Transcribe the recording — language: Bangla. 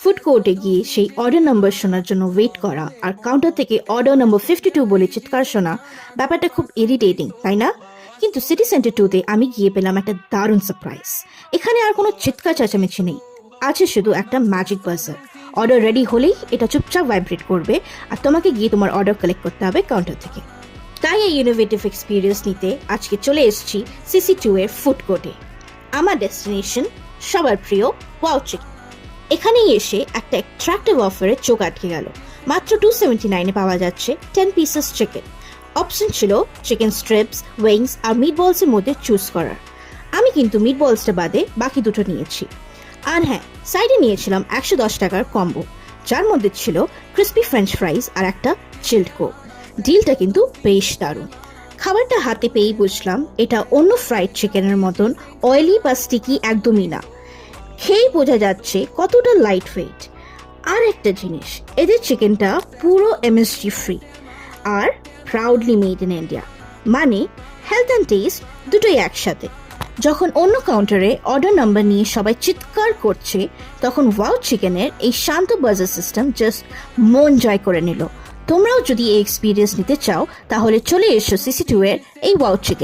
ফুড কোর্টে গিয়ে সেই অর্ডার নাম্বার শোনার জন্য ওয়েট করা আর কাউন্টার থেকে অর্ডার নম্বর 52 বলে চিৎকার শোনা, ব্যাপারটা খুব ইরিটেটিং, তাই না? কিন্তু সিটি সেন্টার 2তে আমি গিয়ে পেলাম একটা দারুণ সারপ্রাইজ। এখানে আর কোনো চিৎকার চেঁচামেচি নেই, আছে শুধু একটা ম্যাজিক বাজার। অর্ডার রেডি হলেই এটা চুপচাপ ভাইব্রেট করবে আর তোমাকে গিয়ে তোমার অর্ডার কালেক্ট করতে হবে কাউন্টার থেকে। তাই এই ইনোভেটিভ এক্সপিরিয়েন্স নিতে আজকে চলে এসেছি CC2 এর ফুড কোর্টে। আমার ডেস্টিনেশন সবার প্রিয় ওয়াও চিকেন। এখানেই এসে একটা অ্যাট্রাক্টিভ অফারে চোখ আটকে গেল। মাত্র 279-এ পাওয়া যাচ্ছে 10 পিসেস চিকেন। অপশন ছিল চিকেন স্ট্রিপস, উইংস আর মিট বলসের মধ্যে চুজ করার। আমি কিন্তু মিট বলসটা বাদে বাকি দুটো নিয়েছি। আর হ্যাঁ, সাইডে নিয়েছিলাম 110 টাকার কম্বো, যার মধ্যে ছিল ক্রিস্পি ফ্রেঞ্চ ফ্রাইজ আর একটা চিল্ড কোক। ডিলটা কিন্তু বেশ দারুণ। খাবারটা হাতে পেয়েই বুঝলাম এটা অন্য ফ্রাইড চিকেনের মতন অয়েলি বা স্টিকি একদমই না। খেয়েই বোঝা যাচ্ছে কতটা লাইট ওয়েট। আর একটা জিনিস, এদের চিকেনটা পুরো MSG ফ্রি আর প্রাউডলি মেড ইন ইন্ডিয়া, মানে হেলথ অ্যান্ড টেস্ট দুটোই একসাথে। যখন অন্য কাউন্টারে অর্ডার নাম্বার নিয়ে সবাই চিৎকার করছে, তখন ওয়াও চিকেনের এই শান্ত বাজার সিস্টেম জাস্ট মন জয় করে নিল। তোমরাও যদি এই এক্সপিরিয়েন্স নিতে চাও, তাহলে চলে এসো CC2 এর এই ওয়াও চিকেন।